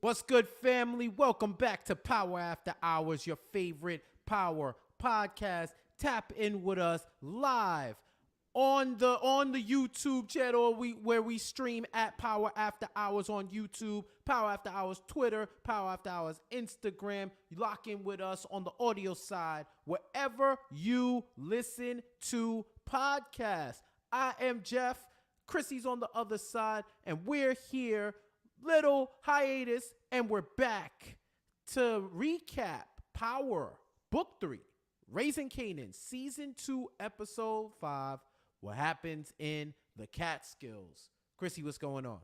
What's good, family? Welcome back to Power After Hours, your favorite power podcast. Tap in with us live on the YouTube channel where we stream at Power After Hours on YouTube, Power After Hours Twitter, Power After Hours Instagram. You lock in with us on the audio side wherever you listen to podcasts. I am Jeff. Chrissy's on the other side, and we're here. Little hiatus, and we're back to recap Power Book 3, Raising Kanan, Season 2, Episode 5, What Happens in the Catskills. Chrissy, what's going on?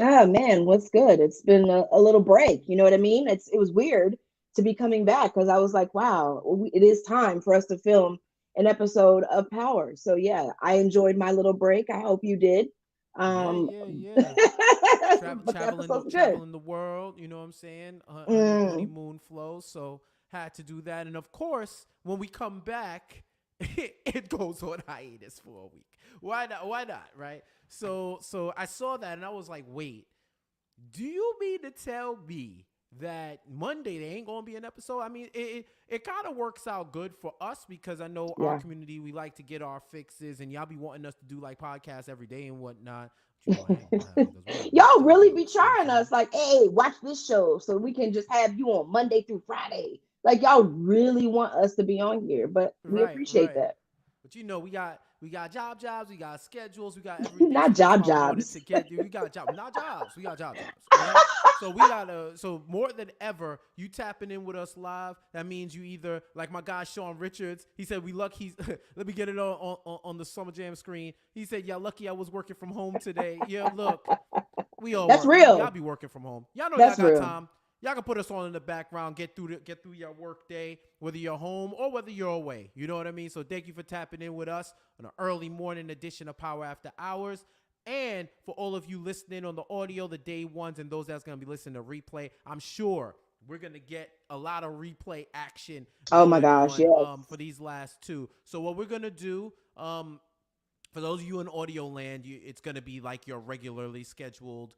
Oh man, what's good? It's been a little break. You know what I mean? It was weird to be coming back because I was like, wow, it is time for us to film an episode of Power. So yeah, I enjoyed my little break. I hope you did. Um, Yeah. but the episodes were good. Traveling the world, you know what I'm saying? Mm. Honeymoon flow, so had to do that. And of course, when we come back, it goes on hiatus for a week. Why not, right? So I saw that and I was like, wait, do you mean to tell me that Monday there ain't gonna be an episode? I mean, it kind of works out good for us because I know our Yeah. community, we like to get our fixes, and y'all be wanting us to do like podcasts every day and whatnot. But you know, I ain't gonna happen because we Y'all gotta really do be it. You know what trying I'm saying? us like, hey, watch this show so we can just have you on Monday through Friday. Like y'all really want us to be on here, but we appreciate Right. that. But you know, we got jobs, we got schedules, we got everything. So Not that's job why I wanted to jobs. get you. We got not jobs. We got jobs. All right. So we gotta. So more than ever, you tapping in with us live. That means you either like my guy Sean Richards. He said we lucky. He's let me get it on the Summer Jam screen. He said, "Yeah, lucky I was working from home today." Yeah, look, we all That's work. Y'all real. be working from home. Y'all know y'all That's got real. time. Y'all can put us on in the background, get through your work day, whether you're home or whether you're away. You know what I mean? So thank you for tapping in with us on an early morning edition of Power After Hours. And for all of you listening on the audio, the day ones, and those that's going to be listening to replay, I'm sure we're going to get a lot of replay action Oh my going gosh, on yes. for these last two. So what we're going to do, for those of you in audio land, it's going to be like your regularly scheduled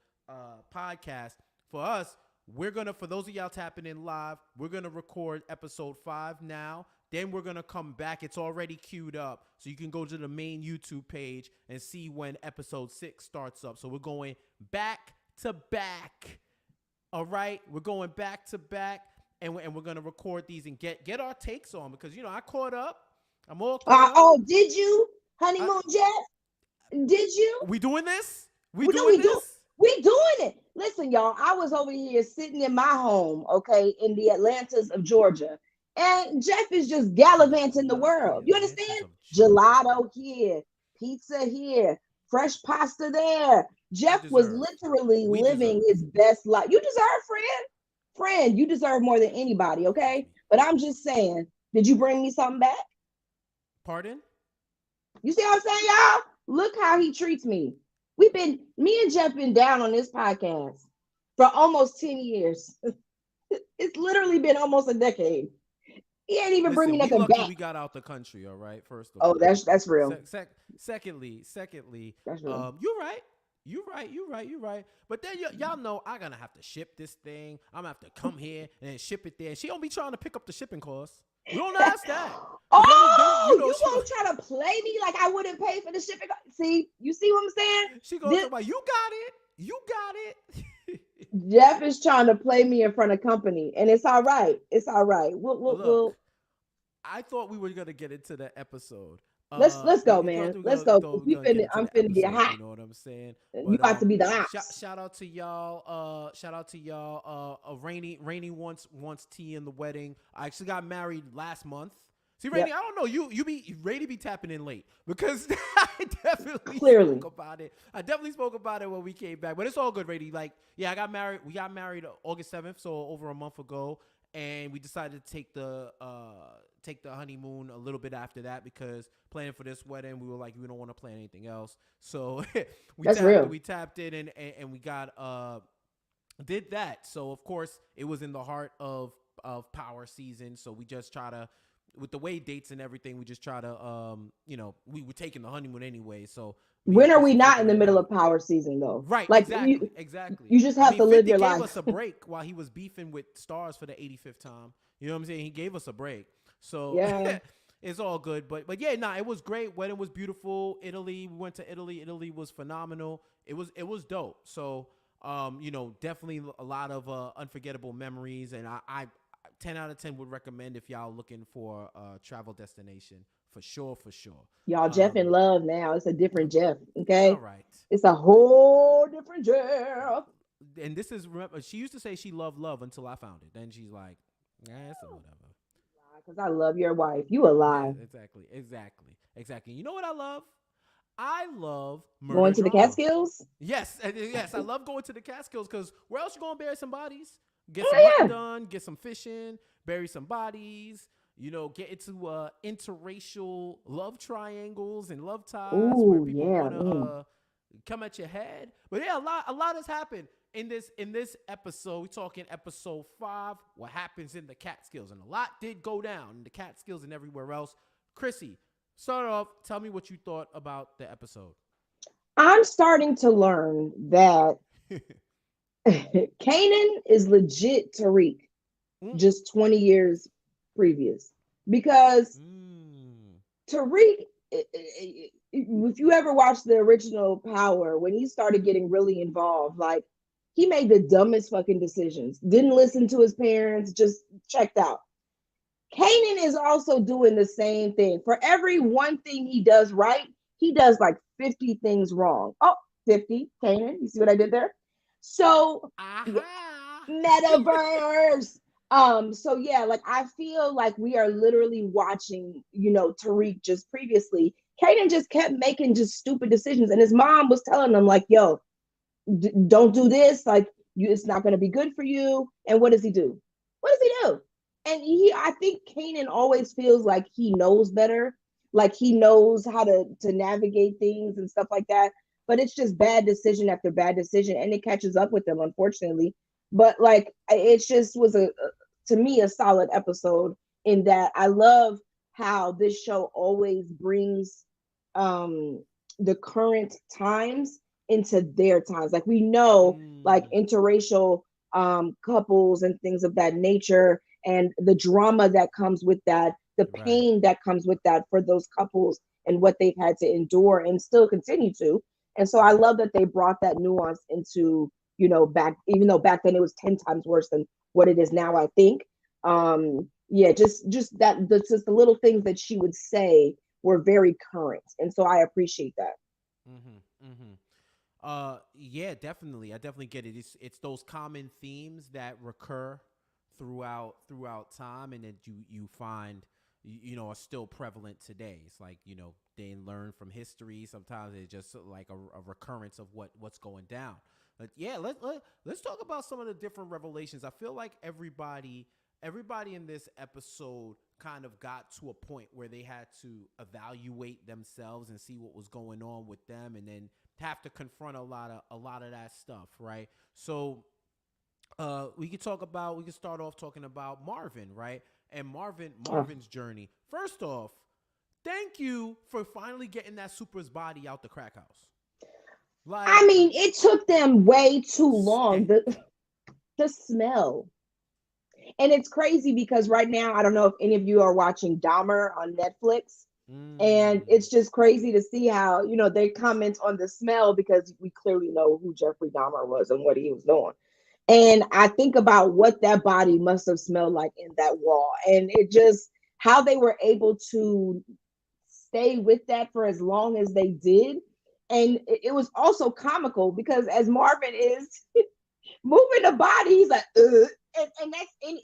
podcast. For us, for those of y'all tapping in live, we're going to record episode 5 now. Then we're going to come back. It's already queued up. So you can go to the main YouTube page and see when episode 6 starts up. So we're going back to back. All right. We're going back to back. And we're going to record these and get our takes on because, you know, I caught up. I'm all caught up. Oh, did you, I, honeymoon Jeff? Did you? we doing this? We We know doing we do. this? We doing it. Listen, y'all. I was over here sitting in my home, okay, in the Atlantas of Georgia, and Jeff is just gallivanting the The world. You Atlantis understand? of Georgia. Gelato here, pizza here, fresh pasta there. You Jeff was deserve. literally We living deserve. his best life. You deserve, friend. Friend, you deserve more than anybody, Excuse okay? me. But I'm just saying, did you bring me something back? Pardon? You see what I'm saying, y'all? Look how he treats me. Me and Jeff been down on this podcast for almost 10 years. It's literally been almost a decade. He ain't even bring me Listen, we nothing lucky back. we got out the country. All right. First of Oh, all. that's real. Secondly, That's real. you're right. You're right. But then y'all know I gonna have to ship this thing. I'm gonna have to come here and ship it there. She don't be trying to pick up the shipping costs. We don't ask that. Cause then you Oh, know you gonna try to play me like I wouldn't pay for the shipping? See, you see what I'm saying? she gonna This talk about you got it. You got it. Jeff is trying to play me in front of company, and it's all right. It's all right. Look, I thought we were gonna get into the episode. Let's go, We thought man. we were Let's gonna go. thought we were We gonna get finna, into I'm the finna get episode. hot. You know what I'm saying? You But about to be the ops. shout out to y'all. Shout out to y'all. Rainy wants tea in the wedding. I actually got married last month. See, Rainy, Yep. I don't know. You be Rainy be tapping in late because I definitely Clearly. spoke about it. I definitely spoke about it when we came back. But it's all good, Rainy. Like, yeah, I got married. We got married August 7th, so over a month ago, and we decided to take the honeymoon a little bit after that because planning for this wedding, we were like, we don't want to plan anything else. So That's real. we tapped in and we got did that. So of course it was in the heart of power season. So we just try to with the way dates and everything, we just try to we were taking the honeymoon anyway, so me and When are we Chrissy not in figured the it middle out. of power season though? Right, Like exactly, exactly. you just I have mean, to live 50 your gave life. us a break while he was beefing with Stars for the 85th time. You know what I'm saying? He gave us a break. So Yeah. it's all good. But yeah, nah, it was great. Wedding was beautiful. Italy, we went to Italy. Italy was phenomenal. It was dope. So definitely a lot of unforgettable memories. And I 10 out of 10 would recommend if y'all looking for a travel destination for sure, for sure. Y'all Jeff in Um, love now. It's a different Jeff. all Okay. right. It's a whole different Jeff. And this is remember she used to say she loved love until I found it. Then she's like, it's a whatever. Because I love your wife. You a Yeah, lie. exactly. You know what I love? I love murder Going to the drama. Catskills? Yes, yes, I love going to the Catskills because where else you gonna bury some bodies? Get some Oh hunting yeah. done, get some fishing, bury some bodies. Get into interracial love triangles and love ties where Ooh, people yeah. wanna come at your head. But yeah, a lot has happened in this episode. We're talking episode 5. What happens in the Catskills, and a lot did go down in the Catskills and everywhere else. Chrissy, start off. Tell me what you thought about the episode. I'm starting to learn that Kanan is legit Tariq, Mm. just 20 years previous. Because Mm. Tariq, if you ever watched the original Power, when he started getting really involved, like he made the dumbest fucking decisions. Didn't listen to his parents, just checked out. Kanan is also doing the same thing. For every one thing he does right, he does like 50 things wrong. Oh, 50, Kanan. You see what I did there? So, yeah, Aha. metaverse. So yeah, like I feel like we are literally watching, Tariq just previously. Kanan just kept making just stupid decisions, and his mom was telling him like, "Yo, don't do this. Like, it's not going to be good for you." And what does he do? What does he do? And I think Kanan always feels like he knows better, like he knows how to navigate things and stuff like that. But it's just bad decision after bad decision, and it catches up with them, unfortunately. But like, it just was to me a solid episode in that I love how this show always brings um the current times into their times. Like we know, like Mm. interracial couples and things of that nature, and the drama that comes with that, the Right. pain that comes with that for those couples and what they've had to endure and still continue to. And so I Right. love that they brought that nuance into, back, even though back then it was 10 times worse than what it is now, I think. Yeah, just that, just the little things that she would say were very current. And so I appreciate that. Mm-hmm. Mm-hmm. Yeah, definitely. I definitely get it. It's those common themes that recur throughout time, and that you find are still prevalent today. It's like they learn from history. Sometimes it's just like a recurrence of what's going down. But yeah, let's talk about some of the different revelations. I feel like everybody in this episode kind of got to a point where they had to evaluate themselves and see what was going on with them, and then have to confront a lot of that stuff, right? So we can start off talking about Marvin, right? And Oh. Marvin's journey. First off, thank you for finally getting that Super's body out the crack house. I Like, mean, it took them way too long. stank. The smell. And it's crazy because right now, I don't know if any of you are watching Dahmer on Netflix. And Mm, it's just crazy to see how, they comment on the smell because we clearly know who Jeffrey Dahmer was and what he was doing. And I think about what that body must have smelled like in that wall. And it just, how they were able to stay with that for as long as they did. And it was also comical because as Marvin is moving the body, he's like, ugh. And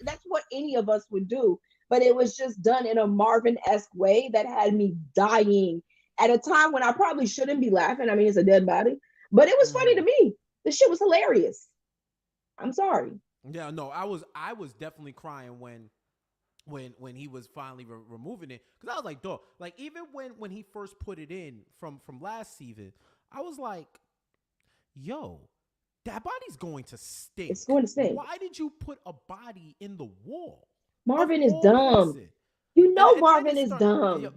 that's what any of us would do. But it was just done in a Marvin-esque way that had me dying at a time when I probably shouldn't be laughing. I mean, it's a dead body, but it was funny to mm. me. The shit was hilarious. I'm sorry. Yeah, no, I was definitely crying when he was finally removing it, because I was like, dog, like even when he first put it in from last season, I was like, yo, that body's going to It's stink. going to stink. Why did you put a body in the wall of Marvin is all dumb. places? You know And then Marvin it is started. dumb.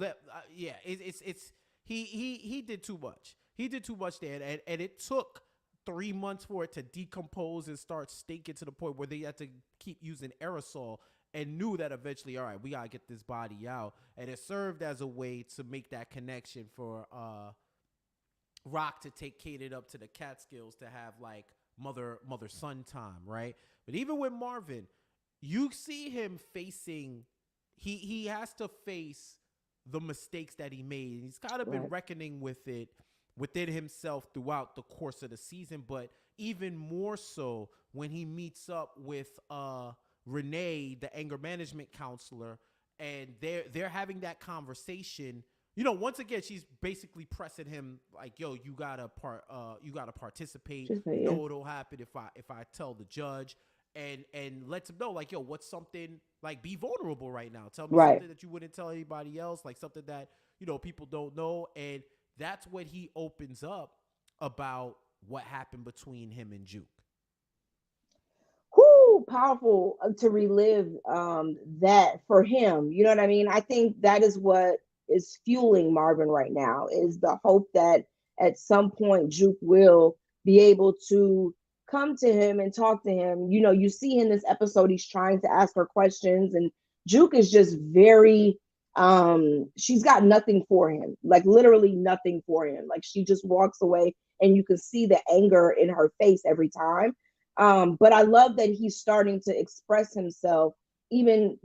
Yeah, it's he did too much. He did too much there, and it took 3 months for it to decompose and start stinking to the point where they had to keep using aerosol and knew that eventually, all right, we gotta get this body out, and it served as a way to make that connection for Rock to take Kanan up to the Catskills to have like mother son time, right? But even with Marvin, you see him facing he has to face the mistakes that he made. He's kind of been Right. reckoning with it within himself throughout the course of the season, but even more so when he meets up with Renee, the anger management counselor, and they're having that conversation. You know, once again, she's basically pressing him like, "Yo, you gotta participate. Just You yeah. know what'll happen if I tell the judge." And lets him know like, yo, what's something like, be vulnerable right now. Tell me Right. something that you wouldn't tell anybody else, like something that people don't know. And that's what he opens up about what happened between him and Juke. Whoo, powerful to relive that for him. You know what I mean? I think that is what is fueling Marvin right now is the hope that at some point Juke will be able to come to him and talk to him. You know, you see in this episode he's trying to ask her questions and Juke is just very she's got nothing for him. Like literally nothing for him. Like she just walks away and you can see the anger in her face every time. But I love that he's starting to express himself, even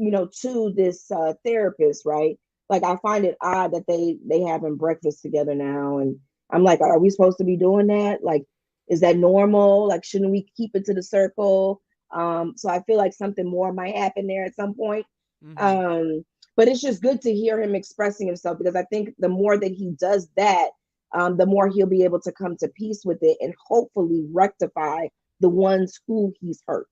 to this therapist, right? Like I find it odd that they having breakfast together now, and I'm like, are we supposed to be doing that? Like, is that normal? Like, shouldn't we keep it to the circle? So I feel like something more might happen there at some point. Mm-hmm. Um, but it's just good to hear him expressing himself because I think the more that he does that, the more he'll be able to come to peace with it and hopefully rectify the ones who he's hurt.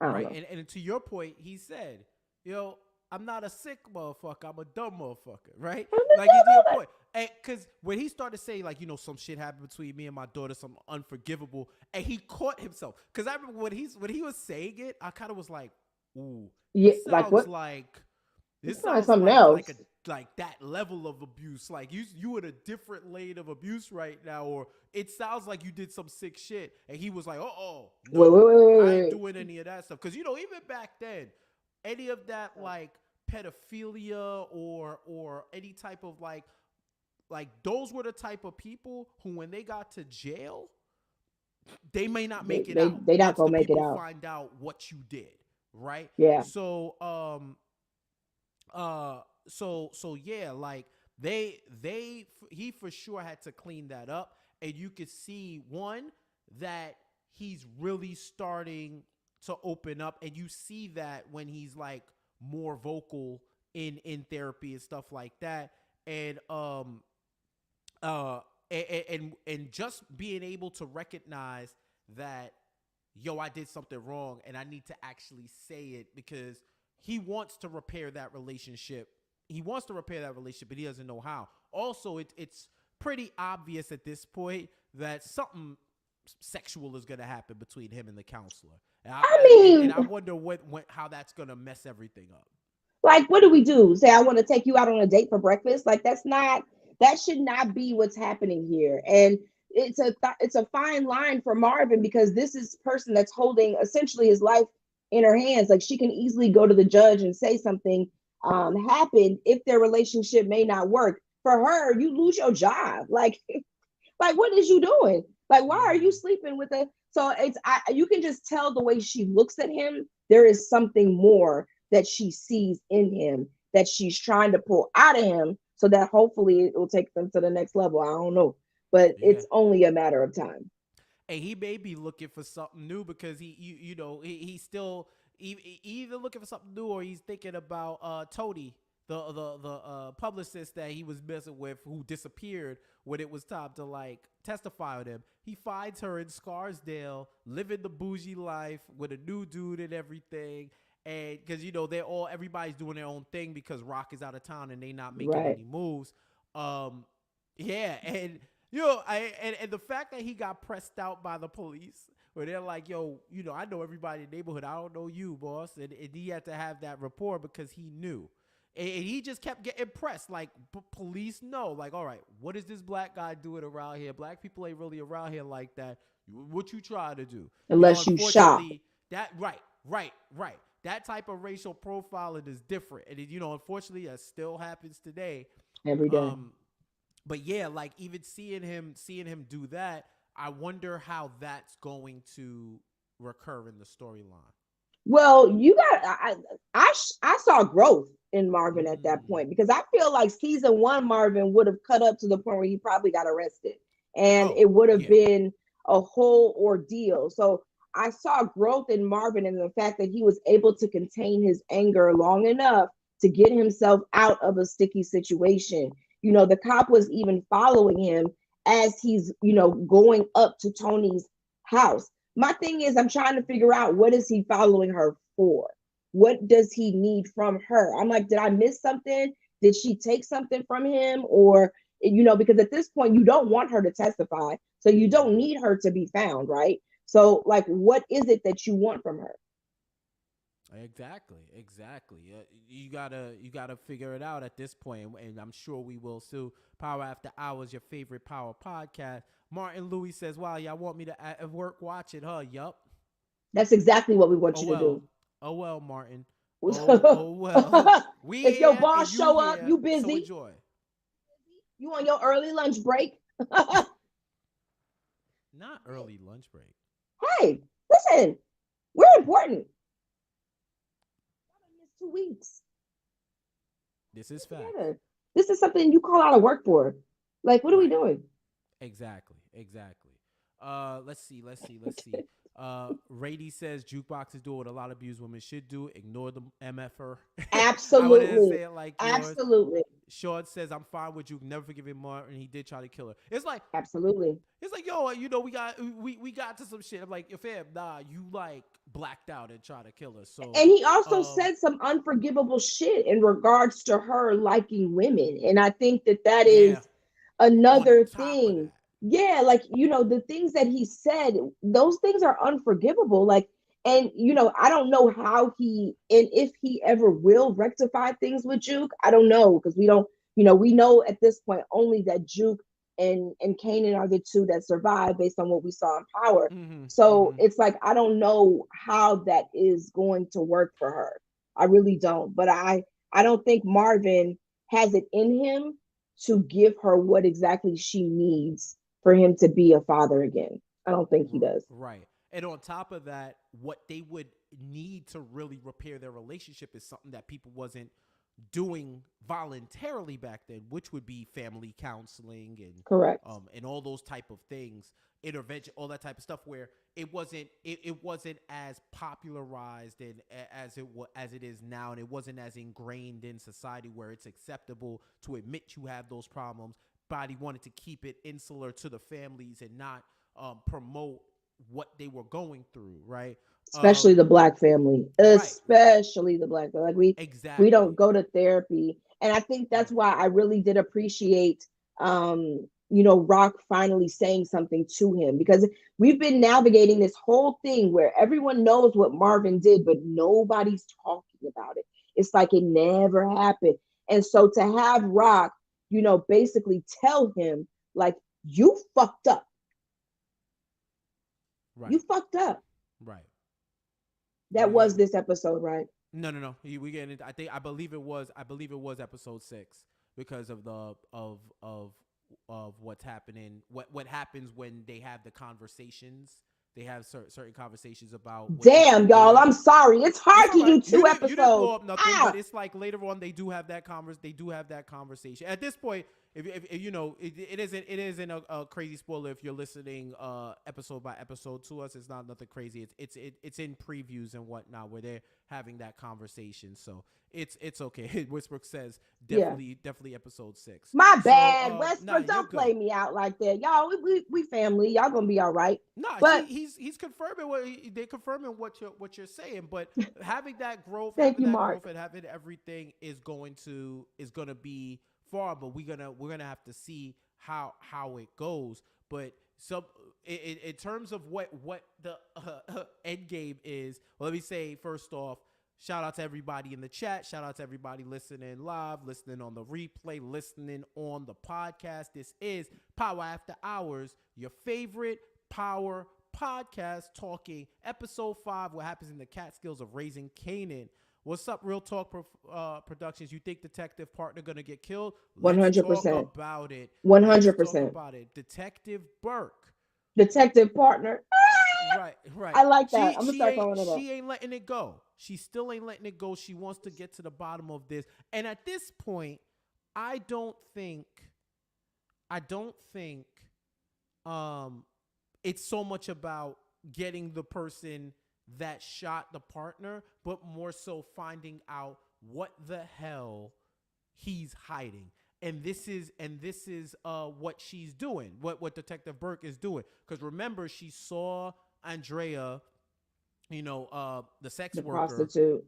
I don't Right. know. And to your point, he said, yo, I'm not a sick motherfucker. I'm a dumb motherfucker. Right. Like, to your point. Because when he started saying, like, some shit happened between me and my daughter, some unforgivable, and he caught himself. Because I remember when he was saying it, I kind of was like, ooh, Yeah, this like sounds what? like It's this not sounds something else. like that level of abuse. Like you in a different lane of abuse right now, or it sounds like you did some sick shit. And he was like, oh Wait, wait, no, wait, wait, I ain't wait. doing any of that stuff. Because even back then, any of that like pedophilia or any type of like those were the type of people who when they got to jail, they may not They make it they out they not once gonna the make it people out. find out what you did, right? Yeah. So uh so yeah, like he for sure had to clean that up, and you could see one that he's really starting to open up, and you see that when he's like more vocal in therapy and stuff like that. And uh and just being able to recognize that, yo, I did something wrong and I need to actually say it, because he wants to repair that relationship. He wants to repair that relationship, but he doesn't know how. Also, it's pretty obvious at this point that something sexual is going to happen between him and the counselor. And I mean, I wonder how that's going to mess everything up. like, what do we do? Say, I want to take you out on a date for breakfast? Like, that should not be what's happening here. And it's a fine line for Marvin because this is person that's holding essentially his life in her hands. Like, she can easily go to the judge and say something happened if their relationship may not work. For her, you lose your job. Like, what is you doing? Like, why are you Mm-hmm. sleeping with a? So you can just tell the way she looks at him. There is something more that she sees in him that she's trying to pull out of him, so that hopefully it will take them to the next level. I don't know, but Yeah. it's only a matter of time. And he may be looking for something new because he's still either looking for something new, or he's thinking about Tony, the publicist that he was messing with, who disappeared when it was time to like testify on him. He finds her in Scarsdale, living the bougie life with a new dude and everything. And because everybody's doing their own thing because Rock is out of town and they not making Right. any moves. Um, yeah, and and the fact that he got pressed out by the police, where they're like, yo, I know everybody in the neighborhood. I don't know you, boss. And he had to have that rapport because he knew. And he just kept getting pressed. Like, police know. Like, all right, what is this black guy doing around here? Black people ain't really around here like that. What you try to do? Unless you shop. Unfortunately, right. That type of racial profiling is different. And, unfortunately, that still happens today. Every day. But yeah, like even seeing him do that, I wonder how that's going to recur in the storyline. Well, I saw growth in Marvin at that point, because I feel like season 1 Marvin would have cut up to the point where he probably got arrested, and it would have been a whole ordeal. So I saw growth in Marvin, and the fact that he was able to contain his anger long enough to get himself out of a sticky situation. The cop was even following him as he's, going up to Tony's house. My thing is, I'm trying to figure out, what is he following her for? What does he need from her? I'm like, did I miss something? Did she take something from him? Or, because at this point, you don't want her to testify. So you don't need her to be found, right? So, like, what is it that you want from her? Exactly. You gotta figure it out at this point, and I'm sure we will soon. Power After Hours, your favorite power podcast. Martin Louis says, "Wow, y'all want me to at work watch it, huh?" Yup. That's exactly what we want Oh you to well. do. Oh well, Martin. Oh well. We If your here and boss you show up, here, you so busy. enjoy. You on your early lunch break. Not early lunch break. Hey, listen, we're important. 2 weeks. This is facts. Together. This is something you call out of work for. Like, what are we Right. doing? Exactly. Let's see. Rady says jukeboxes do what a lot of abused women should do. Ignore the MFR. I wouldn't Absolutely. say it like yours. Absolutely. Sean says, I'm fine with Juke. Never forgive him more. And he did try to kill her. It's like, Absolutely. yo, we got to some shit. I'm like, fam, nah, you like blacked out and tried to kill her. So, And he also said some unforgivable shit in regards to her liking women. And I think that yeah, is on another top of thing. that. Yeah, like, the things that he said, those things are unforgivable. Like, and I don't know how he, and if he ever will rectify things with Juke. I don't know, because we don't, we know at this point only that Juke and Kanan are the two that survive based on what we saw in Power. So it's like, I don't know how that is going to work for her. I really don't. But I don't think Marvin has it in him to give her what exactly she needs for him to be a father again. I don't think he does. Right. And on top of that, what they would need to really repair their relationship is something that people wasn't doing voluntarily back then, which would be family counseling Correct. And all those type of things, intervention, all that type of stuff, where it wasn't as popularized and as it is now, and it wasn't as ingrained in society where it's acceptable to admit you have those problems. Body wanted to keep it insular to the families and not promote what they were going through, right? Especially the black family, Right. especially the black family. Like, we Exactly. don't go to therapy, and I think that's Right. why I really did appreciate Rock finally saying something to him, because we've been navigating this whole thing where everyone knows what Marvin did, but nobody's talking about it. It's like it never happened. And so to have Rock, basically tell him, like, you fucked up. Right. You fucked up. Right. That was this episode, right? No. We getting into, I believe it was episode 6, because of the of what's happening. What happens when they have the conversations. They have certain conversations about what Juke's Damn, been y'all. doing. I'm sorry. It's It's hard all to right. do two You didn't blow episodes. up nothing, but it's like later on they do have that conversation. At this point, if it isn't a crazy spoiler if you're listening episode by episode to us. It's not nothing crazy. It's in previews and whatnot where they're having that conversation. So it's okay. Westbrook says definitely episode 6. My bad, So nah, Westbrook. you're Don't good. play me out like that, y'all. We family. Y'all gonna be all right. Nah, But he's confirming they're confirming what you're saying, but having that growth, thank you, Mark. and having everything is gonna be far, but we're gonna have to see how it goes. But in terms of what the end game is, well, let me say first off, Shout out to everybody in the chat. Shout out to everybody listening live, listening on the replay, listening on the podcast. This is Power After Hours, your favorite power podcast, talking episode 5, what happens in the Catskills of Raising Kanan. What's up, Real Talk Productions? You think detective partner gonna get killed? Let's talk 100%. about it. 100%. Detective Burke. Detective partner. Right. I like that. I'm gonna start calling it up. She ain't letting it go. She still ain't letting it go. She wants to get to the bottom of this. And at this point, I don't think it's so much about getting the person that shot the partner, but more so finding out what the hell he's hiding. And this is what she's doing, what Detective Burke is doing. Because remember, she saw Andrea, the sex The worker, prostitute.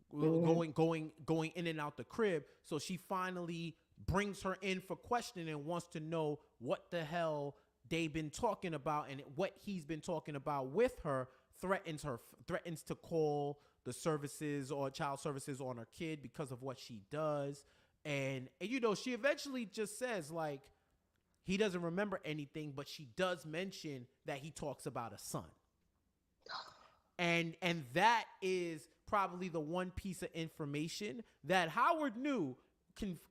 going in and out the crib. So she finally brings her in for questioning and wants to know what the hell they've been talking about, and what he's been talking about with her. Threatens to call the services or child services on her kid because of what she does. And she eventually just says, like, he doesn't remember anything, but she does mention that he talks about a son. And that is probably the one piece of information that Howard knew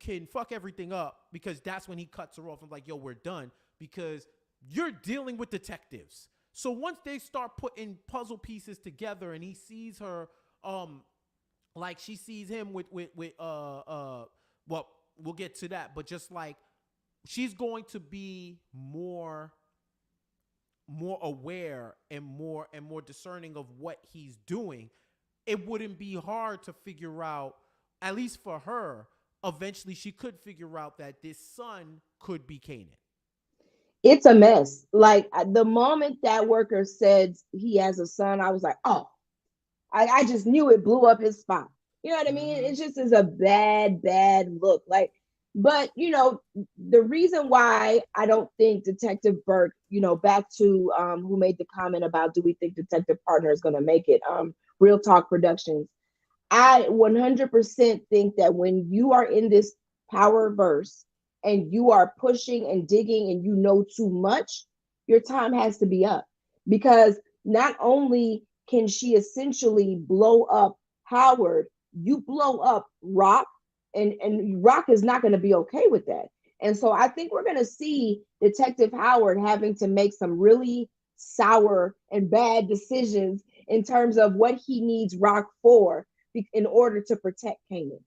can fuck everything up, because that's when he cuts her off and like, yo, we're done, because you're dealing with detectives. So once they start putting puzzle pieces together and he sees her, like she sees him with well, we'll get to that, but just like she's going to be more aware and more discerning of what he's doing. It wouldn't be hard to figure out, at least for her, eventually she could figure out that this son could be Kanan. It's a mess. Like the moment that worker said he has a son, I was like, oh, I just knew it blew up his spot. You know what I mean? It just is a bad look. Like, but the reason why I don't think Detective Burke, back to who made the comment about, do we think Detective Partner is going to make it? Real Talk Productions. I 100% think that when you are in this power verse and you are pushing and digging and you know too much, your time has to be up. Because not only can she essentially blow up Howard, you blow up Rock, and Rock is not going to be okay with that. And so I think we're going to see Detective Howard having to make some really sour and bad decisions in terms of what he needs Rock for in order to protect Kanan.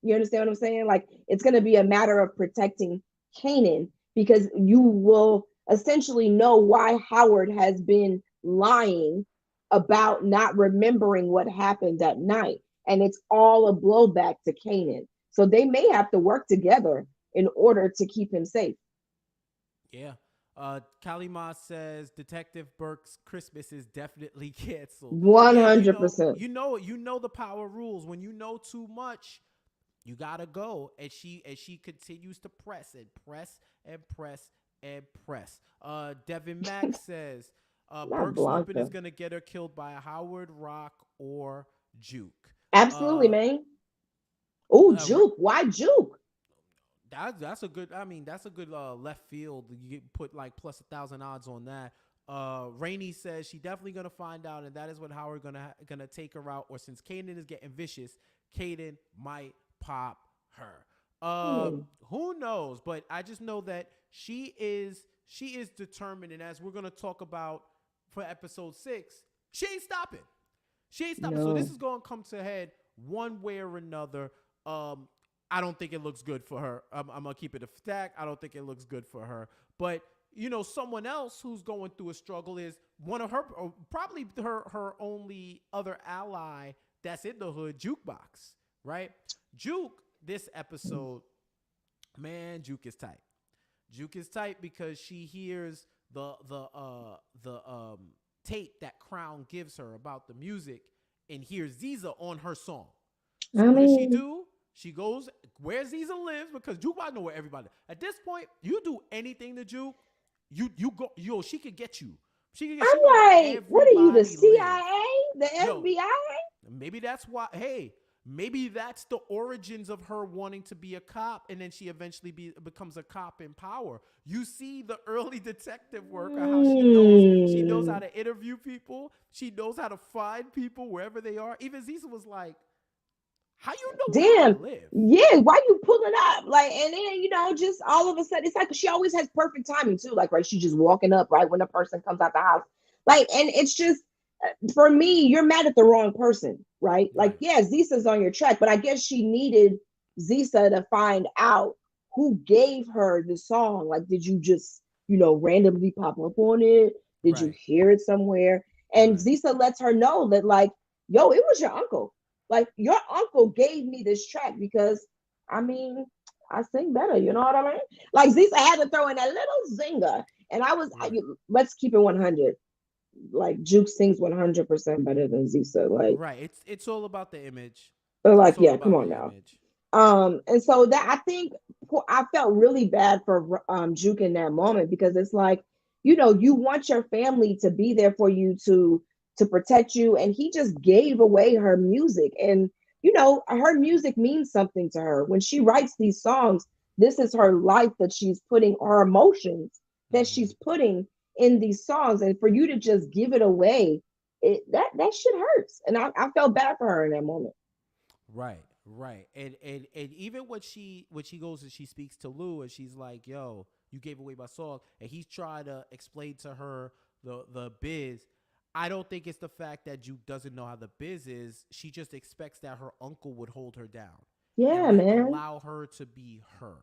You understand what I'm saying? Like, it's going to be a matter of protecting Kanan, because you will essentially know why Howard has been lying about not remembering what happened that night. And it's all a blowback to Kanan. So they may have to work together in order to keep him safe. Yeah. Kalima says Detective Burke's Christmas is definitely canceled. 100%. You know the power rules. When you know too much, you gotta go. And she continues to press and press and press and press. Devin Mack says Burke Snoopin is gonna get her killed by Howard, Rock, or Juke. Absolutely, man. Oh, Juke. Why Juke? That's a good. I mean, that's a good left field. You put like plus 1,000 odds on that. Rainey says she definitely gonna find out, and that is what Howard gonna take her out. Or since Kanan is getting vicious, Kanan might pop her. Who knows? But I just know that she is determined, and as we're gonna talk about for episode 6, she ain't stopping. No. So this is gonna come to head one way or another. I don't think it looks good for her. I'm gonna keep it a stack. I don't think it looks good for her. But someone else who's going through a struggle is one of her, probably her only other ally that's in the hood, Jukebox, right? Juke, this episode, man, Juke is tight. Juke is tight because she hears the tape that Crown gives her about the music and hears Ziza on her song. So what does she do? She goes where Ziza lives, because Juke I know where everybody. At this point, you do anything to Juke, you go. She could get you. I'm like, what are you, the CIA, the FBI? Maybe that's why. Hey, maybe that's the origins of her wanting to be a cop, and then she eventually becomes a cop in Power. You see the early detective work of how she knows how Mm. to interview people, she knows how to find people wherever they are. Even Ziza was like, how you know where I Damn. live? Yeah, why you pulling up? Like, and then, just all of a sudden, it's like she always has perfect timing too. Like, right, she's just walking up right when the person comes out the house. Like, and it's just, for me, you're mad at the wrong person, right? Like, Right, yeah, Zisa's on your track, but I guess she needed Zisa to find out who gave her the song. Like, did you just, randomly pop up on it? Did you right, hear it somewhere? And right. Zisa lets her know that, like, yo, it was your uncle. Like, your uncle gave me this track because, I mean, I sing better. You know what I mean? Like, Zisa had to throw in a little zinger. And Right. let's keep it 100. Like, Juke sings 100% better than Zisa. Like, Right. It's all about the image. they're like, It's all yeah, come about on the now. image. And so that, I think, I felt really bad for Juke in that moment, because it's like, you want your family to be there for you, to protect you, and he just gave away her music. And her music means something to her. When she writes these songs, this is her life that she's putting, her emotions that Hmm. she's putting in these songs, and for you to just give it away, that shit hurts. And I felt bad for her in that moment. Right, right. And even when she goes and she speaks to Lou and she's like, "Yo, you gave away my song," and he's trying to explain to her the biz. I don't think it's the fact that Juke doesn't know how the biz is. She just expects that her uncle would hold her down and Yeah, let man. allow her to be her.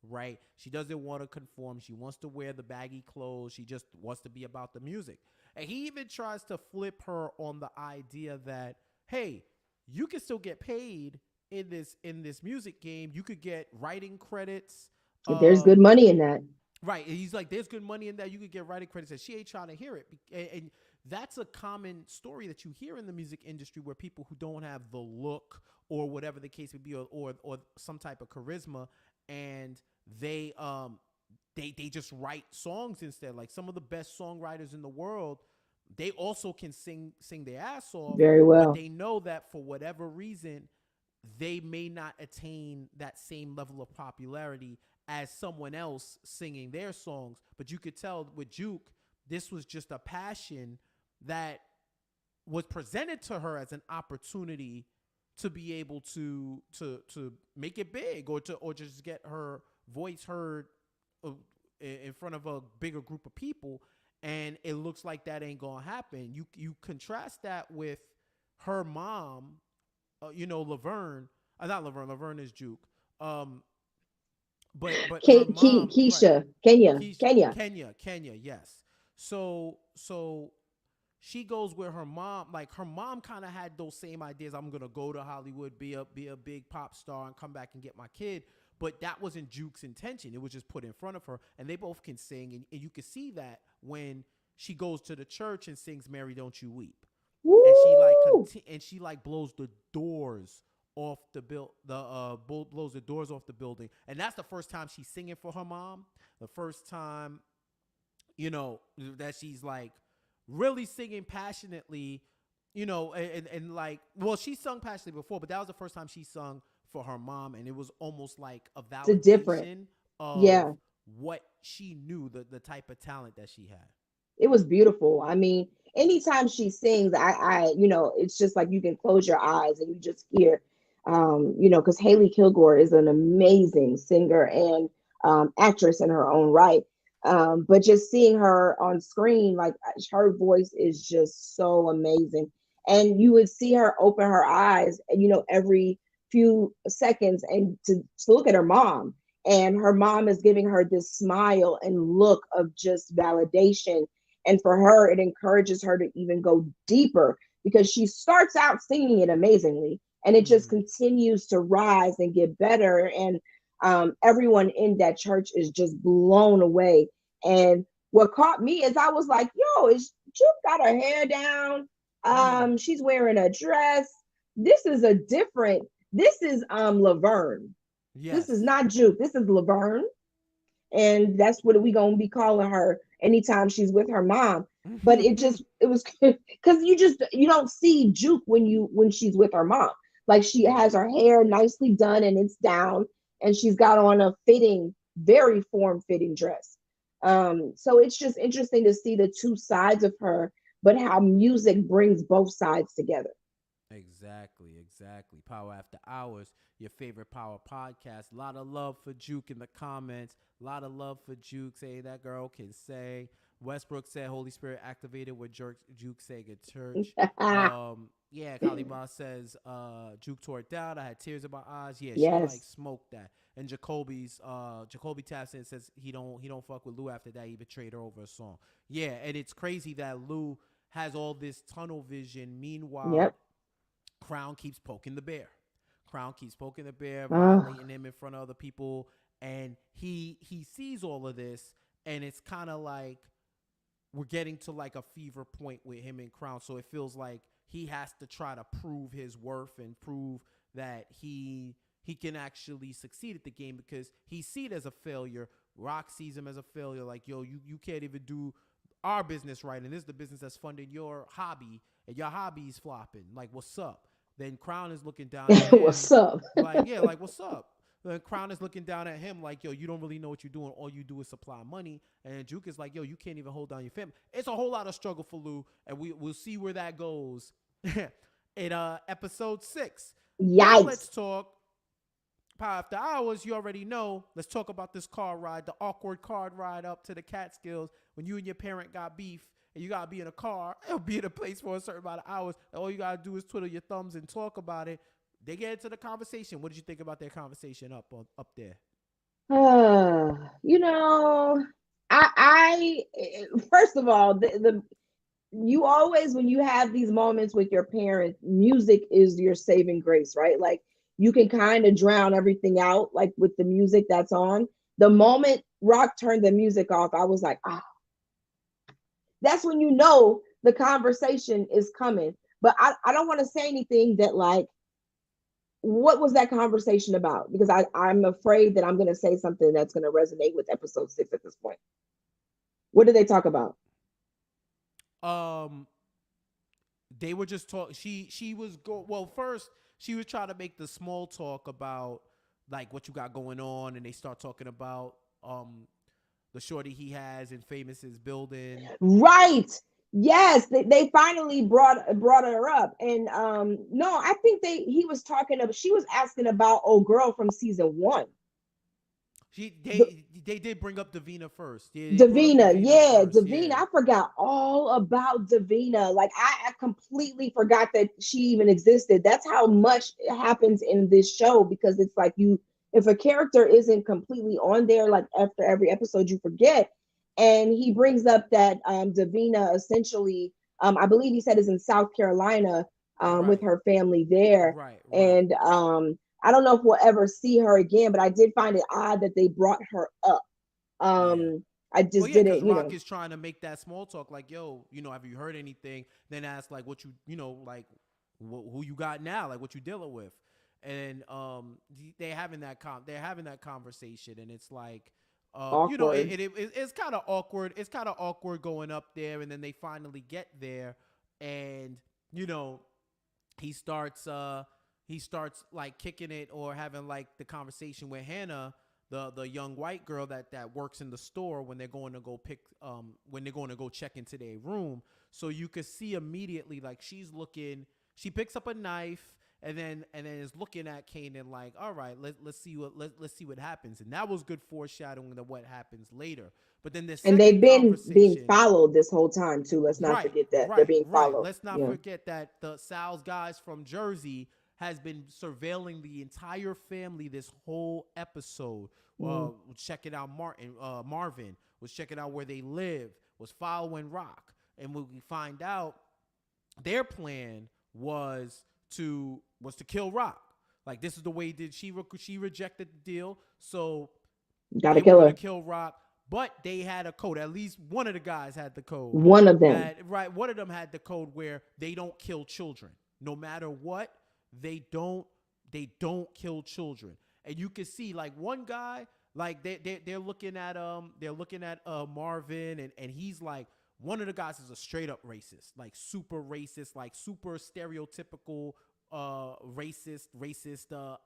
Right? She doesn't want to conform. She wants to wear the baggy clothes. She just wants to be about the music. And he even tries to flip her on the idea that, hey, you can still get paid in this music game. You could get writing credits. There's good Um, money in that. right. And he's like, there's good money in that. You could get writing credits. And she ain't trying to hear it. And that's a common story that you hear in the music industry, where people who don't have the look or whatever the case may be, or some type of charisma, and they um they just write songs instead. Like some of the best songwriters in the world, they also can sing their ass off, Very but well. they know that for whatever reason, they may not attain that same level of popularity as someone else singing their songs. But you could tell with Juke, this was just a passion that was presented to her as an opportunity to be able to make it big, or just get her voice heard uh, in front of a bigger group of people. And it looks like that ain't gonna happen. You contrast that with her mom, Laverne. Not Laverne. Laverne is Juke. Um, but her mom, right? Keisha, Kenya, Keisha, Kenya. Kenya, yes. So she goes where her mom, like her mom, kind of had those same ideas. I'm gonna go to Hollywood, be a big pop star, and come back and get my kid. But that wasn't Juke's intention. It was just put in front of her, and they both can sing, and you can see that when she goes to the church and sings "Mary, Don't You Weep," and she like Woo! and she like blows the doors off blows the doors off the building, and that's the first time she's singing for her mom. The first time, that she's like really singing passionately, and like, well, she sung passionately before, but that was the first time she sung for her mom, and it was almost like a It's a different. validation of Yeah, what she knew, the type of talent that she had. it was beautiful. I mean, anytime she sings, it's just like you can close your eyes and you just hear, because Haley Kilgore is an amazing singer and actress in her own right. But just seeing her on screen, like, her voice is just so amazing. And you would see her open her eyes, every few seconds, and to look at her mom. And her mom is giving her this smile and look of just validation, and for her, it encourages her to even go deeper, because she starts out singing it amazingly, and it just Mm-hmm. continues to rise and get better. And everyone in that church is just blown away. And what caught me is I was like, yo, is Juke got her hair down? Mm-hmm. She's wearing a dress. This is a different, this is Laverne. This is Yes. not Juke. This is Laverne, and that's what we gonna be calling her anytime she's with her mom. But it was because you don't see Juke when she's with her mom. Like she Yeah. has her hair nicely done and it's down, and she's got on a fitting, very form fitting dress. So it's just interesting to see the two sides of her, but how music brings both sides together. Exactly, exactly. Power After Hours, your favorite power podcast. A lot of love for Juke in the comments. A lot of love for Juke. Say that girl can say. Westbrook said Holy Spirit activated with Juke saying at church. Yeah, Kalima says Juke tore it down. I had tears in my eyes. Yeah, she like Yes. smoked that. And Jacoby Tapson says he don't fuck with Lou after that. He betrayed her over a song. Yeah, and it's crazy that Lou has all this tunnel vision. Meanwhile, Yep. Crown keeps poking the bear. Crown keeps poking the bear, Oh, violating him in front of other people, and he sees all of this, and it's kind of like we're getting to like a fever point with him and Crown. So it feels like he has to try to prove his worth and prove that he can actually succeed at the game because he sees it as a failure. Rock sees him as a failure. Like, yo, you can't even do our business right, and this is the business that's funding your hobby, and your hobby's flopping. Like, what's up? Then Crown is looking down at him, what's up? like, yeah, like, what's up? Then Crown is looking down at him like, yo, you don't really know what you're doing. All you do is supply money. And Juke is like, yo, you can't even hold down your family. It's a whole lot of struggle for Lou, and we'll see where that goes in episode 6. Now let's Yikes. talk Power After Hours. You already know. Let's talk about this car ride, the awkward car ride up to the Catskills when you and your parent got beef and you gotta be in a car. It'll be in a place for a certain amount of hours. And all you gotta do is twiddle your thumbs and talk about it. They get into the conversation. What did you think about their conversation up there? You know, first of all, the you always, when you have these moments with your parents, music is your saving grace, right? Like you can kind of drown everything out, like with the music that's on. The moment Rock turned the music off, I was like, ah, that's when you know the conversation is coming. But I don't want to say anything that like, what was that conversation about? Because I'm afraid that I'm going to say something that's going to resonate with episode 6 at this point. What did they talk about? Um, they were just talk. She was well. First, she was trying to make the small talk about like what you got going on, and they start talking about the shorty he has in Famous's building. Right. Yes, they finally brought her up. And no, I think he was talking about, she was asking about old girl from season 1. She The, they did bring up Davina first. Yeah, they brought up Davina, Davina yeah, first. Davina. Yeah. I forgot all about Davina. Like I completely forgot that she even existed. That's how much happens in this show, because it's like you, if a character isn't completely on there, like after every episode, you forget. And he brings up that Davina essentially, I believe he said is in South Carolina, with Right. her family there, Right. Right. and I don't know if we'll ever see her again, but I did find it odd that they brought her up. Yeah. I Well, just yeah, because didn't, Rock is trying to make that small talk, like, yo, have you heard anything? Then ask like what like who you got now, like what you dealing with, and they're having that conversation, and it's like, awkward. it's kind of awkward. It's kind of awkward going up there, and then they finally get there, and you know he starts like kicking it or having like the conversation with Hannah, the young white girl that works in the store when they're going to go when they're going to go check into their room. So you could see immediately like she picks up a knife and then is looking at Kanan like, all right, let's see what happens. And that was good foreshadowing of what happens later. But then the And they've second been being conversation. followed this whole time too. Let's not Right, forget that they're right, being right. followed. Let's not Yeah. forget that the Sal's guys from Jersey has been surveilling the entire family this whole episode. Mm. Checking out Marvin was checking out where they live, was following Rock, and when we find out their plan was to kill Rock. Like this is the way did she rejected the deal, so Gotta they were kill gonna her. kill Rock, but they had a code. At least one of the guys had the code. One of them. That right, one of them had the code where they don't kill children. No matter what, they don't kill children. And you can see like one guy, like they're looking at Marvin, and he's like, one of the guys is a straight up racist, like super racist, like super stereotypical racist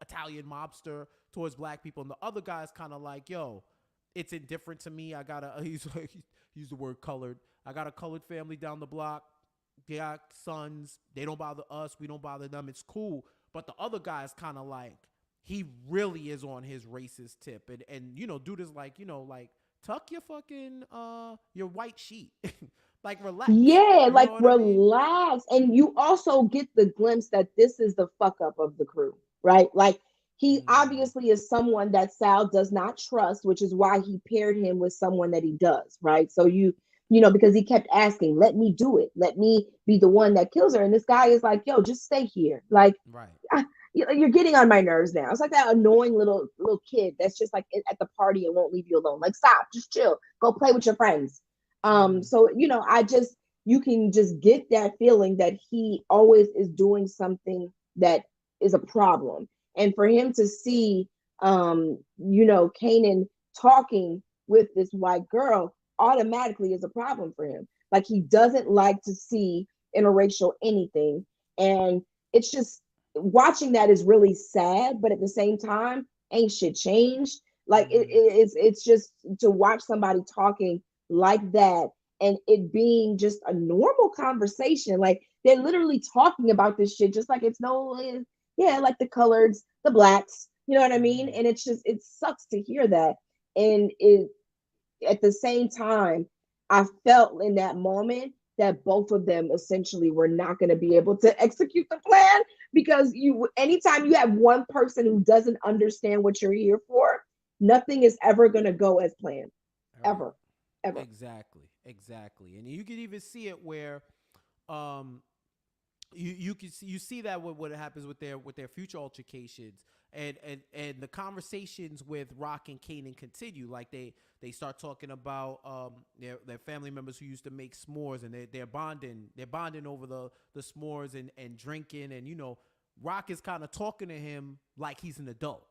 Italian mobster towards black people, and the other guy's kind of like, yo, it's indifferent to me. I gotta he's like he used the word colored. I got a colored family down the block. They got sons. They don't bother us. We don't bother them. It's cool. But the other guy is kind of like, he really is on his racist tip. And dude is like, like, tuck your fucking your white sheet. Like, relax. Yeah, You like know what I mean? relax. And you also get the glimpse that this is the fuck up of the crew, right? Like he Mm, obviously is someone that Sal does not trust, which is why he paired him with someone that he does, right? So because he kept asking, let me do it. Let me be the one that kills her. And this guy is like, yo, just stay here. Like, right. you're getting on my nerves now. It's like that annoying little kid that's just like at the party and won't leave you alone. Like, stop, just chill, go play with your friends. Mm-hmm. So I just you can just get that feeling that he always is doing something that is a problem, and for him to see, Kanan talking with this white girl automatically is a problem for him. Like he doesn't like to see interracial anything, and it's just watching that is really sad, but at the same time, ain't shit changed. Like Mm-hmm. it's just to watch somebody talking like that and it being just a normal conversation. Like they're literally talking about this shit just like it's yeah, like the coloreds, the blacks, you know what I mean? Mm-hmm. And it sucks to hear that. And it at the same time, I felt in that moment that both of them essentially were not going to be able to execute the plan because anytime you have one person who doesn't understand what you're here for, nothing is ever going to go as planned. All right. Ever. Ever. Exactly. And you can even see it where um you see that what happens with their future altercations, and the conversations with Rock and Kanan continue. Like they start talking about their family members who used to make s'mores, and they're bonding over the s'mores and drinking, and Rock is kind of talking to him like he's an adult,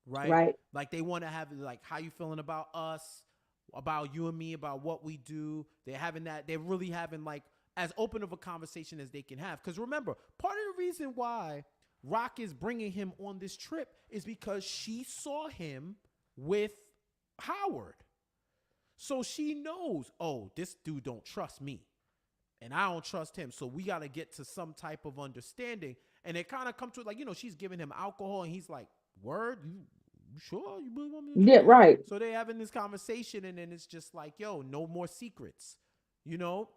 right? Right. Like they want to have, like, how you feeling about us, about you and me, about what we do. They're really having, like, as open of a conversation as they can have. Because remember, part of the reason why Rock is bringing him on this trip is because she saw him with Howard. So she knows, oh, this dude don't trust me, and I don't trust him. So we got to get to some type of understanding. And it kind of comes to it, like, she's giving him alcohol, and he's like, word, you sure you really want me to drink Yeah, this? right. So they having this conversation, and then it's just like, yo, no more secrets. You know,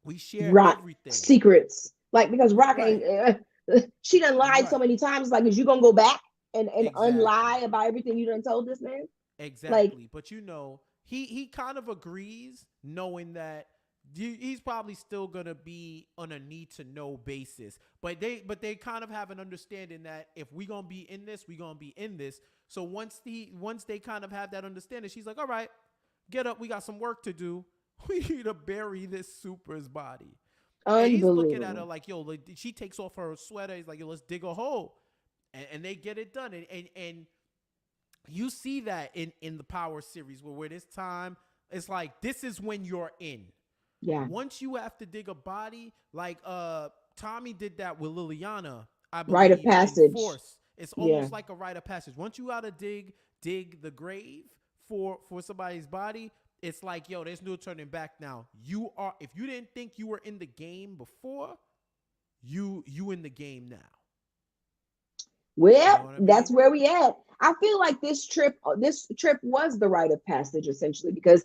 we share Rock everything. secrets. Like because Rock Right. ain't she done lied so Right. many times. Like, is you gonna go back and Exactly. unlie about everything you done told this man? Like, Exactly. But he kind of agrees, knowing that he's probably still gonna be on a need to know basis. But they kind of have an understanding that if we gonna be in this, we gonna be in this. So once they kind of have that understanding, she's like, all right, get up, we got some work to do. We need to bury this super's body. And he's looking at her unbelievable. like, yo, like, she takes off her sweater. He's like, yo, let's dig a hole. And they get it done. And you see that in the Power series where this time, it's like, this is when you're in. Yeah. Once you have to dig a body, like Tommy did that with Liliana, I Rite of believe, in passage. Force. It's Yeah. almost like a rite of passage. Once you gotta dig the grave for somebody's body, it's like, yo, there's no turning back now. If you didn't think you were in the game before, you in the game now. You know Well, what I that's mean? where we at. I feel like this trip was the rite of passage essentially because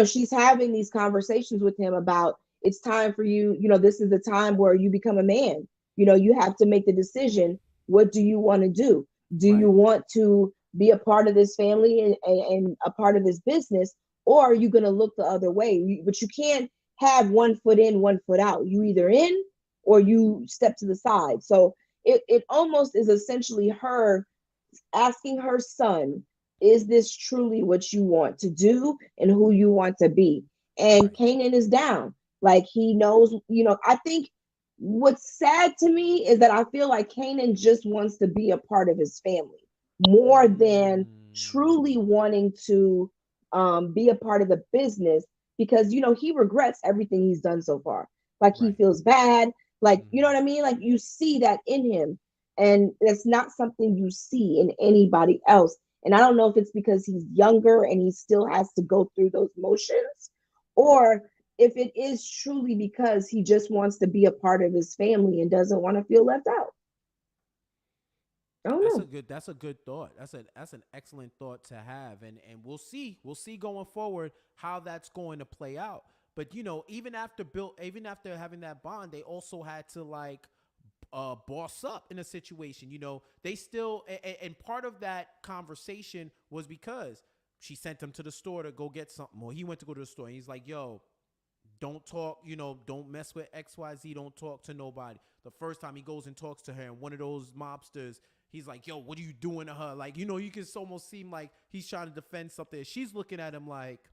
she's having these conversations with him about it's time for you. This is the time where you become a man. You have to make the decision. What do you want to do? Do you Right. want to be a part of this family and a part of this business, or are you going to look the other way? But you can't have one foot in, one foot out. You either in or you step to the side. So it almost is essentially her asking her son, is this truly what you want to do and who you want to be? And Right. Kanan is down. Like he knows, I think what's sad to me is that I feel like Kanan just wants to be a part of his family more than Mm, truly wanting to be a part of the business because he regrets everything he's done so far. Like he right. feels bad Like, you know Mm-hmm. what I mean? Like you see that in him. And it's not something you see in anybody else. And I don't know if it's because he's younger and he still has to go through those motions, or if it is truly because he just wants to be a part of his family and doesn't want to feel left out. I don't know. That's a good thought. That's an excellent thought to have, and we'll see going forward how that's going to play out. But even after having that bond, they also had to like boss up in a situation. They still and part of that conversation was because she sent him to the store to go get something, or he went to go to the store, and he's like, "Yo, don't talk, don't mess with XYZ, don't talk to nobody." The first time he goes and talks to her, and one of those mobsters, he's like, "Yo, what are you doing to her?" Like, you can almost seem like he's trying to defend something. She's looking at him like,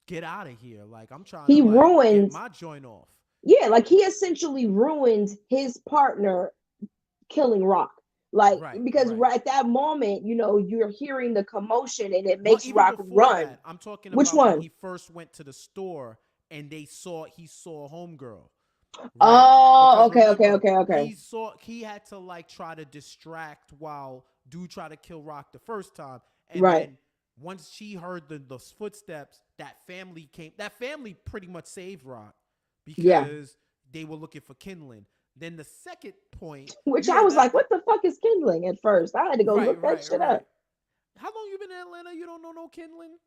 "Get out of here." Like, I'm trying to He like get ruined, my joint off. yeah, like he essentially ruined his partner killing Rock. Like, Right, because right. right at that moment, you're hearing the commotion and it Well, makes even Rock before run. that, I'm talking Which about when one? he first went to the store and he saw Homegirl, right? Oh, Because okay, okay, remember, okay, okay. he had to like try to distract while dude tried to kill Rock the first time, and Right. then once she heard the footsteps, that family came. That family pretty much saved Rock Yeah. because they were looking for kindling. Then the second point, Which I was that like, what the fuck is kindling at first? I had to go right, look that right, shit up. right. How long you been in Atlanta? You don't know no kindling?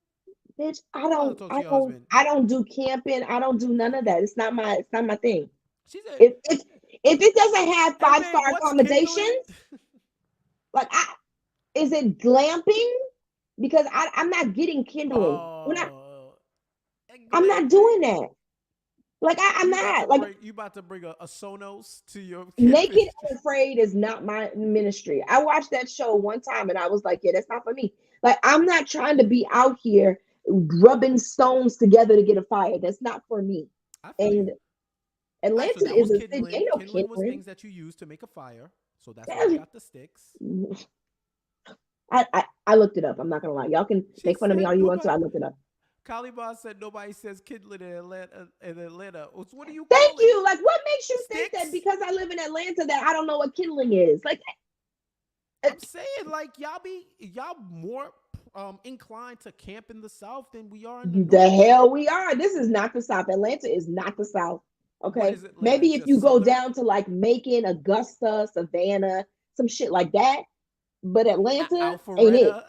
Bitch, You might have to talk to I your don't, husband. I don't do camping. I don't do none of that. It's not my thing. She said, If it doesn't have "Hey, 5-star babe, what's kindling?" accommodations, like is it glamping? Because I'm not getting kindling. Oh, I'm not glamping. doing that. Like I'm not like You about to bring a Sonos to your camping naked trip. and afraid is not my ministry. I watched that show one time and I was like, yeah, that's not for me. Like I'm not trying to be out here rubbing stones together to get a fire. That's not for me. I feel And you. All right, so Atlanta that is was a city. kindling. Ain't no Kindling was kindling. things that you use to make a fire. So that's why you got the sticks. I looked it up. I'm not gonna lie. Y'all can She make fun of me said all you want to. nobody. I looked it up. Kaliban said nobody says kindling in Atlanta. In Atlanta, what do you Thank call it? you. Like, what makes you think that Sticks. because I live in Atlanta that I don't know what kindling is? Like, uh, I'm saying like y'all more inclined to camp in the South than we are in the the North. hell we are. This is not the South. Atlanta is not the South. What Okay. is Atlanta? Maybe if you Just go Southern? down to like Macon, Augusta, Savannah, some shit like that. But Atlanta ain't it. Alpharetta?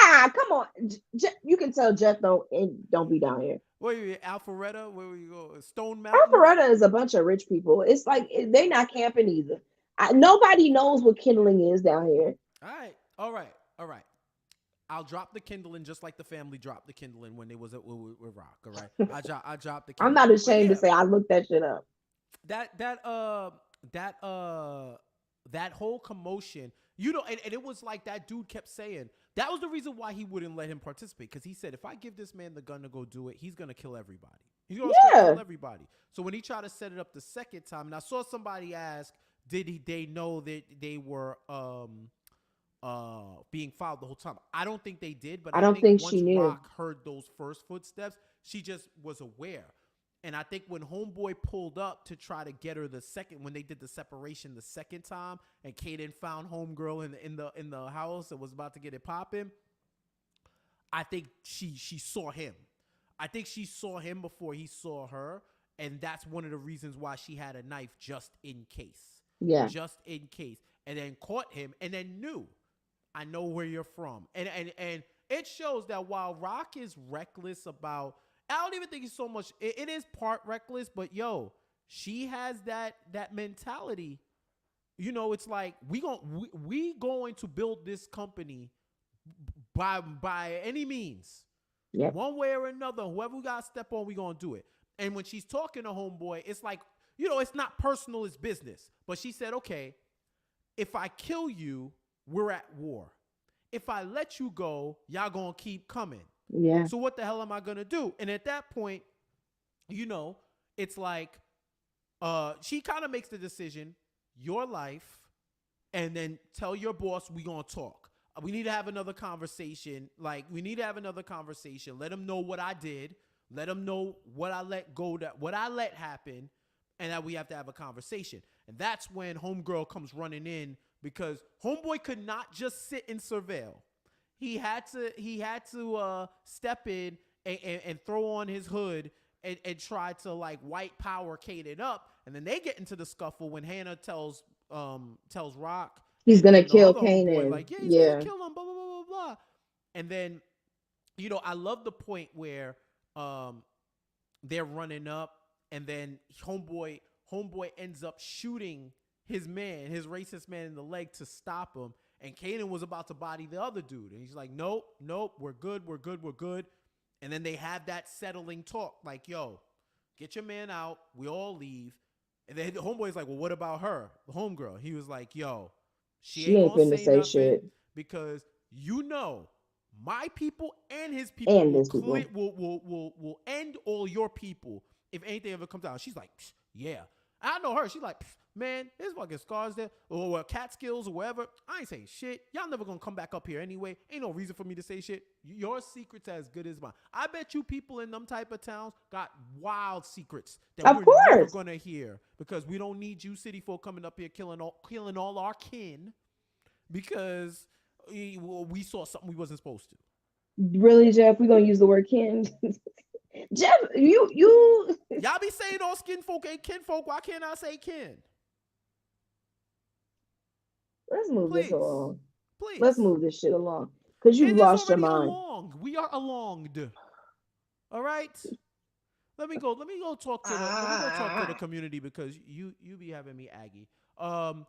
Ah, come on. You can tell Jeff don't be down here. Where you Alpharetta? Where we go? Stone Mountain? Alpharetta is a bunch of rich people. It's like they're not camping either. Nobody knows what kindling is down here. All right. All right. All right. I'll drop the kindling just like the family dropped the kindling when they was at with Rock. All right. I dropped the I'm not kindling. But ashamed to yeah, say I looked that shit up. that that that that whole commotion, and it was like that dude kept saying that was the reason why he wouldn't let him participate, because he said if I give this man the gun to go do it, he's gonna kill everybody. He's gonna straight Yeah. kill everybody. So when he tried to set it up the second time, and I saw somebody ask, they know that they were being followed the whole time? I don't think they did, but I I don't think think she once knew. Rock heard those first footsteps, she just was aware. And I think when Homeboy pulled up to try to get her the second, when they did the separation the second time, and Kanan found Homegirl in the house and was about to get it popping, I think she saw him. I think she saw him before he saw her, and that's one of the reasons why she had a knife just in case, Yeah. just in case, and then caught him, and then knew, I know where you're from, and it shows that while Rock is reckless about, I don't even think he's so much. It is part reckless, but yo, she has that mentality. It's like we going to build this company by any means, Yep. one way or another. Whoever we got to step on, we gonna do it. And when she's talking to Homeboy, it's like, it's not personal, it's business. But she said, okay, if I kill you, we're at war. If I let you go, y'all gonna keep coming. Yeah. So what the hell am I gonna do? And at that point, it's like she kind of makes the decision, your life, and then tell your boss we gonna talk. We need to have another conversation. Like, we need to have another conversation. Let him know what I did. Let him know what I let go, what I let happen. and that we have to have a conversation. And that's when homegirl comes running in because homeboy could not just sit and surveil. He had to step in and throw on his hood and try to like white power Kanan up. And then they get into the scuffle when Hannah tells Rock He's gonna and the kill other homeboy, Kanan. like, yeah, he's gonna Yeah. kill him, blah, blah, blah, blah, blah. And then, I love the point where they're running up and then homeboy ends up shooting his racist man in the leg to stop him. And Kanan was about to body the other dude. And he's like, nope, we're good. And then they have that settling talk like, yo, get your man out. We all leave. And then the homeboy's like, well, what about her? The homegirl. He was like, yo, she ain't gonna say nothing shit. because my people and his people And his people. will end all your people if anything ever comes out. She's like, yeah. I know her. She's like, man, there's fucking scars there or Catskills or wherever. I ain't saying shit. Y'all never gonna come back up here anyway. Ain't no reason for me to say shit. Your secret's as good as mine. I bet you people in them type of towns got wild secrets that we're never gonna hear because we don't need you city folk coming up here killing all our kin because we saw something we wasn't supposed to. Really, Jeff? We're gonna use the word kin. Jeff, you y'all be saying all skin folk ain't kin folk. Why can't I say kin? Let's move this along. Please. Let's move this shit along. Because you've lost your mind. We are alonged. All right. Let me go talk to the community because you be having me aggy. The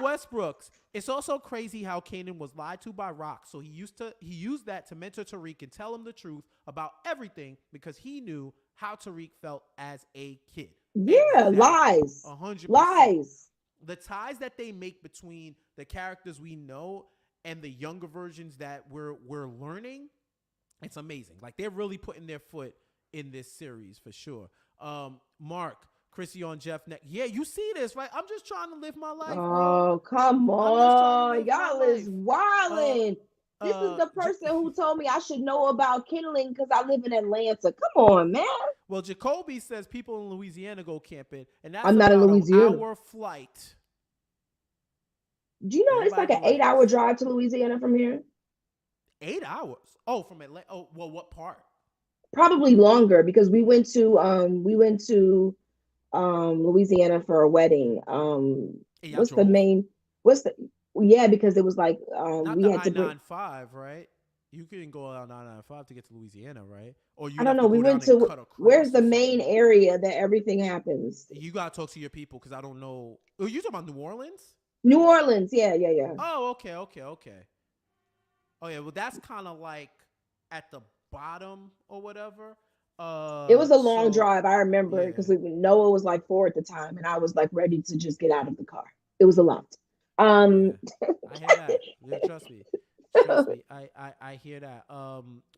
Westbrooks. It's also crazy how Kanan was lied to by Rock. So he used that to mentor Tariq and tell him the truth about everything because he knew how Tariq felt as a kid. Yeah, exactly. Lies. 100%. Lies. The ties that they make between the characters we know and the younger versions that we're learning, it's amazing. Like they're really putting their foot in this series for sure. Mark, Chrissy on Jeff next. Yeah, you see this, right? I'm just trying to live my life, bro. Oh, come on. Y'all is wildin'. This is the person who told me I should know about kindling because I live in Atlanta. Come on, man. Well, Jacoby says people in Louisiana go camping, and that's I'm not in Louisiana. An hour flight. Do you know it's like an 8-hour drive to Louisiana from here? 8 hours? Oh, from Atlanta. Oh, well, what part? Probably longer because we went to Louisiana for a wedding. Because it was like Not we the had to bring I-95, right? You couldn't go on I-95 to get to Louisiana, right? Or I don't know. We went to where's the main area that everything happens? You gotta talk to your people because I don't know. Oh, you talking about New Orleans? New Orleans, yeah. Oh, okay. Oh yeah, well that's kind of like at the bottom or whatever. It was a long drive. I remember because Noah was like 4 at the time, and I was like ready to just get out of the car. It was a lot. I hear that. Yeah, trust me. I hear that.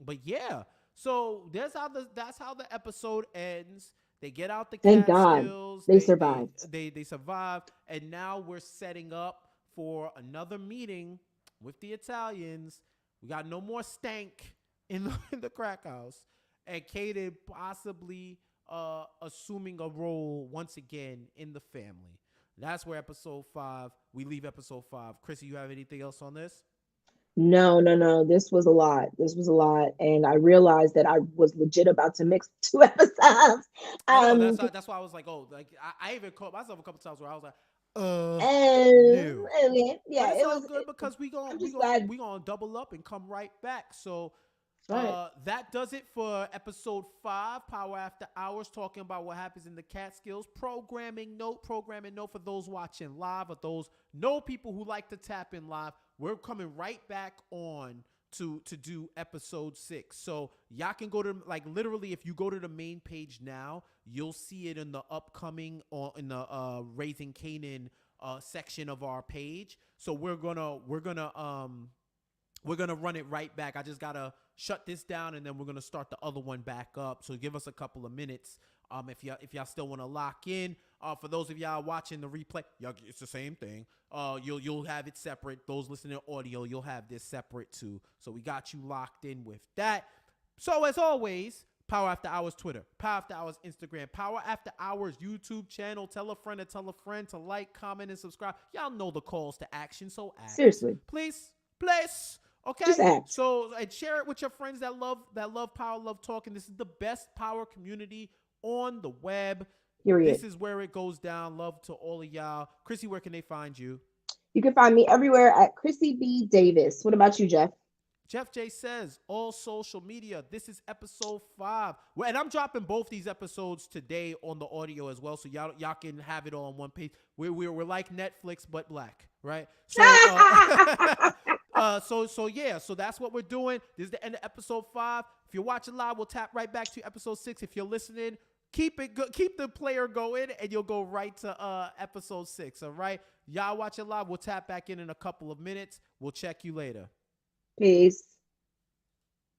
But yeah. So that's how the episode ends. They get out the Catskills. They survived. They survived, and now we're setting up for another meeting with the Italians. We got no more stank in the crack house, and Kanan possibly assuming a role once again in the family. That's where we leave episode 5. Chrissy, you have anything else on this? No. This was a lot. And I realized that I was legit about to mix 2 episodes. I know, that's why I was like, I even caught myself a couple times where I was like, yeah, it was good because we gonna double up and come right back. So that does it for episode 5, Power After Hours, talking about what happens in the Catskills. Programming note for those watching live or those people who like to tap in live. We're coming right back on to do episode 6. So y'all can go to literally if you go to the main page now, you'll see it in the upcoming in the Raising Kanan section of our page. So we're gonna run it right back. I just gotta shut this down and then we're gonna start the other one back up. So give us a couple of minutes. If y'all still want to lock in. For those of y'all watching the replay, it's the same thing. You'll have it separate. Those listening to audio, you'll have this separate too. So we got you locked in with that. So as always, Power After Hours Twitter, Power After Hours Instagram, Power After Hours YouTube channel. Tell a friend to like, comment, and subscribe. Y'all know the calls to action, so act. Seriously. Please. Okay? Just act. So, and share it with your friends that love power, love talking. This is the best power community on the web. Period. This is where it goes down. Love to all of y'all. Chrissy, where can they find you? You can find me everywhere at Chrissy B. Davis. What about you, Jeff? Jeff J says, all social media. This is episode 5. And I'm dropping both these episodes today on the audio as well, so y'all can have it all on one page. We're like Netflix, but black, right? So, so that's what we're doing. This is the end of episode 5. If you're watching live, we'll tap right back to episode 6. If you're listening, keep the player going, and you'll go right to episode 6, all right? Y'all watching live, we'll tap back in a couple of minutes. We'll check you later. Peace.